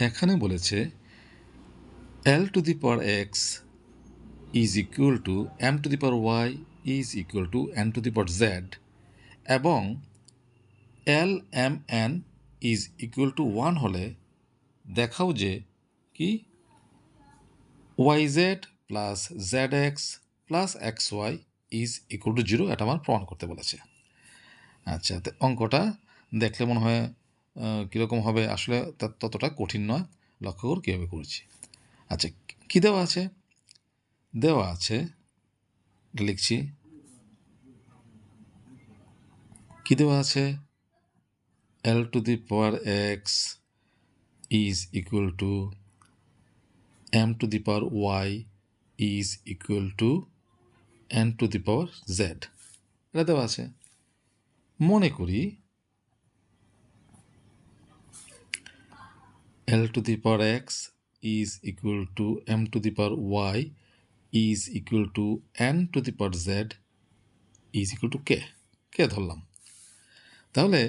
এখানে বলেছে L to the power x is equal to m to the power y is equal to n to the power z এবং L m n is equal to 1 হলে দেখাও যে কি yz plus zx plus xy is equal two 0 এটা আমার প্রমাণ করতে বলেছে। আচ্ছা, তো অঙ্কটা দেখলে মনে হয় কীরকম হবে, আসলে ততটা কঠিন নয়। লক্ষ্য করে কীভাবে করেছি। আচ্ছা, কী দেওয়া আছে? দেওয়া আছে, লিখছি, কী দেওয়া আছে? L to the power x is equal to m to the power y is equal to n to the power z, এটা দেওয়া আছে। মনে করি L to the power x is equal to m to the power y is equal to n to the power z is equal to k ধরলাম। তাহলে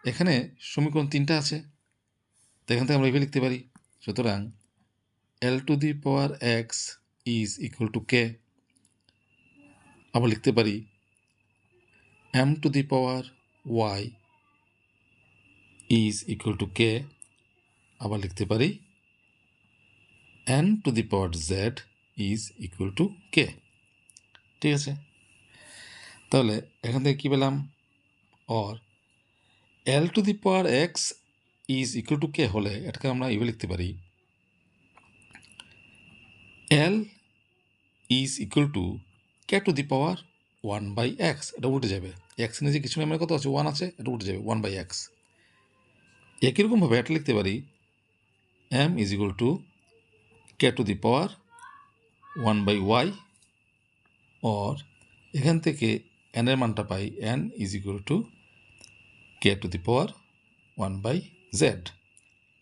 এখানে সমীকরণ 3টা আছে, তো এখান থেকে আমরা এভাবে লিখতে পারি। সুতরাং L to the power x is equal to k, আবার লিখতে পারি m to the power y is equal to k, আবার লিখতে পারি n to the power z is equal to k। ঠিক আছে, তাহলে এখান থেকে কী পেলাম? Or L to the power x is equal to k হলে এটাকে আমরা এভাবে লিখতে পারি L is equal to k to the power 1 by x, এটা উঠে যাবে। x নিয়ে যে কিছু নামের কত আছে, 1 আছে, এটা উঠে যাবে 1 by x। একই রকমভাবে এটা লিখতে পারি m is equal to k to the power 1 by y, or এখান থেকে n এর মানটা পাই n is equal to k to the power 1 by z।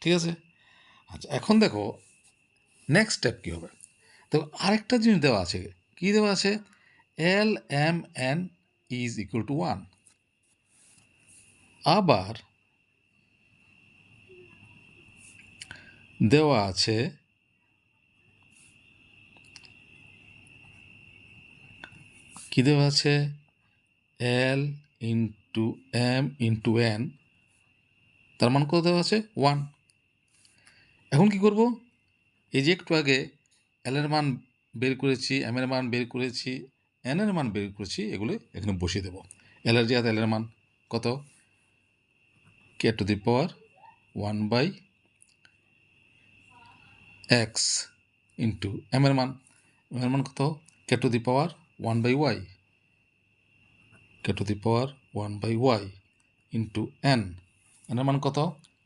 ঠিক আছে, আচ্ছা এখন দেখো নেক্সট স্টেপ কী হবে। দেখো আরেকটা জিনিস দেওয়া আছে, কি দেওয়া আছে? L m n is equal to 1, আবার দেওয়া আছে কি দেওয়া আছে? L into m into n, তার মান কত দেওয়া আছে? 1। এখন কি করব? এই যে একটু আগে L এর মান বের করেছি, m এর মান বের করেছি, n এর মান বের করেছি, এগুলো এখানে বসিয়ে দেবো। L এর জায়গাতে L এর মান কত? k to the power 1 by x into m এর মান কত? k to the power 1 by y, k to the power 1 by y into n এর মান কত?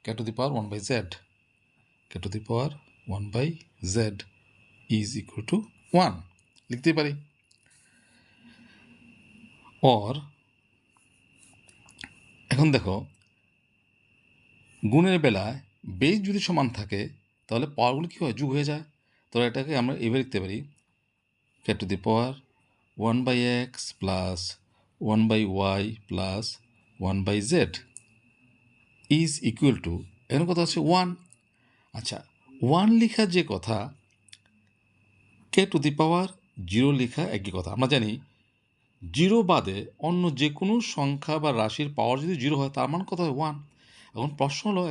k to the power 1 by z, k to the power 1 by z is equal to 1 লিখতে পারি। Or এখন দেখো গুণের বেলায় বেস যদি সমান থাকে তাহলে পাওয়ারগুলো কী হয়? যোগ হয়ে যায়। তাহলে এটাকে আমরা এভাবে লিখতে পারি k to the power 1 by x plus 1 by y plus 1 by z is equal two, এখানে কথা হচ্ছে 1। আচ্ছা, 1 লেখা যে কথা, k to the power 0 লেখা একই কথা। আমরা জানি 0 বাদে অন্য যে কোনো সংখ্যা বা রাশির পাওয়ার যদি 0 হয় তার মান কত হয়? 1। এখন প্রশ্ন হলো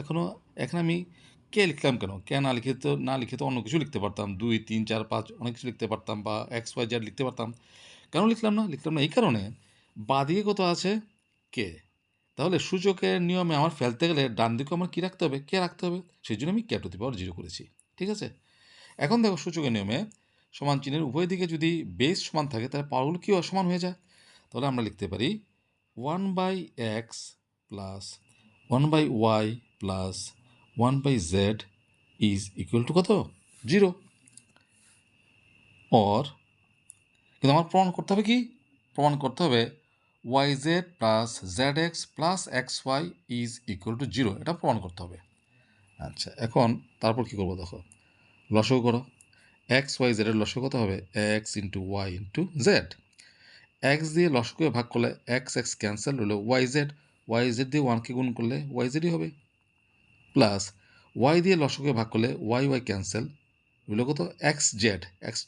এখানে আমি কে লিখলাম কেন? কে না লিখে তো অন্য কিছু লিখতে পারতাম, 2 3 4 5 অনেক কিছু লিখতে পারতাম, বা x y z লিখতে পারতাম। কেন লিখলাম না? এই কারণে বাঁদিকে কত আছে? কে। তাহলে সূচকের নিয়মে আমার ফেলতে গেলে ডান দিকে আমার কী রাখতে হবে? কে রাখতে হবে। সেই জন্য আমি k to the power 0 করেছি। ঠিক আছে, এখন দেখো সূচকের নিয়মে সমান চিহ্নের উভয় দিকে যদি বেস সমান থাকে তাহলে পাওয়ারগুলো কী সমান হয়ে যায়। তাহলে আমরা লিখতে পারি 1 by x plus 1 by y plus 1 by z is equal to কত? 0। অর কিন্তু আমার প্রমাণ করতে হবে কি? প্রমাণ করতে হবে yz plus zx plus xy is equal two 0, এটা প্রমাণ করতে হবে। আচ্ছা, এখন তারপর কী করবো দেখো, লসাগু করো। x y z এর লসাগু কত হবে? x into y into z। x দিয়ে লসাগুকে ভাগ করলে x x ক্যান্সেল হলো, y z দিয়ে 1কে গুণ করলে y zই হবে, প্লাস ওয়াই দিয়ে লসকে ভাগ করলে ওয়াই ওয়াই ক্যান্সেল, হলো কত এক্স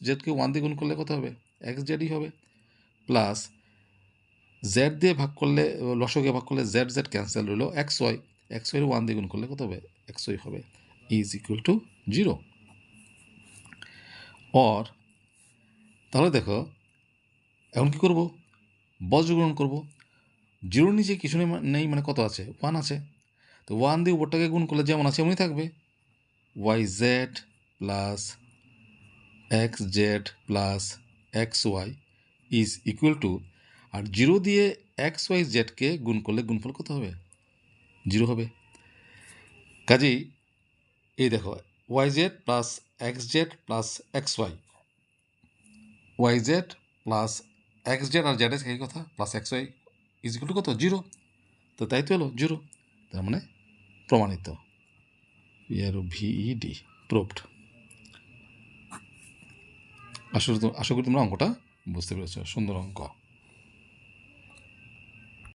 জেডকে 1 দিয়ে গুণ করলে কত হবে এক্স জেডই হবে, প্লাস জেড দিয়ে ভাগ করলে লসকে ভাগ করলে জেড ক্যান্সেল হলো এক্স ওয়াই 1 দিয়ে গুণ করলে কত হবে এক্স ওয়াই হবে, ইজ ইকুয়াল টু 0। অর তাহলে দেখো এখন কী করবো, বজ্রগ্রহণ করবো। 0 নিচে কিছু নেই মানে কত আছে 1 আছে, তো 1 দিয়ে উপরটাকে গুণ করলে যেমন আছে এমনই থাকবে, y z plus x z plus x y is equal to, আর 0 দিয়ে এক্স ওয়াই জেডকে গুণ করলে গুণফল কত হবে 0 হবে। কাজেই এই দেখো y z plus x z plus x y z plus x z আর জেড এক্স এই কথা plus x y is equal to কত 0, তো তাই তো হলো 0, তার মানে প্রমাণিত, VED প্রুভড। আশা করি তোমরা অঙ্কটা বুঝতে পেরেছো, সুন্দর অঙ্ক।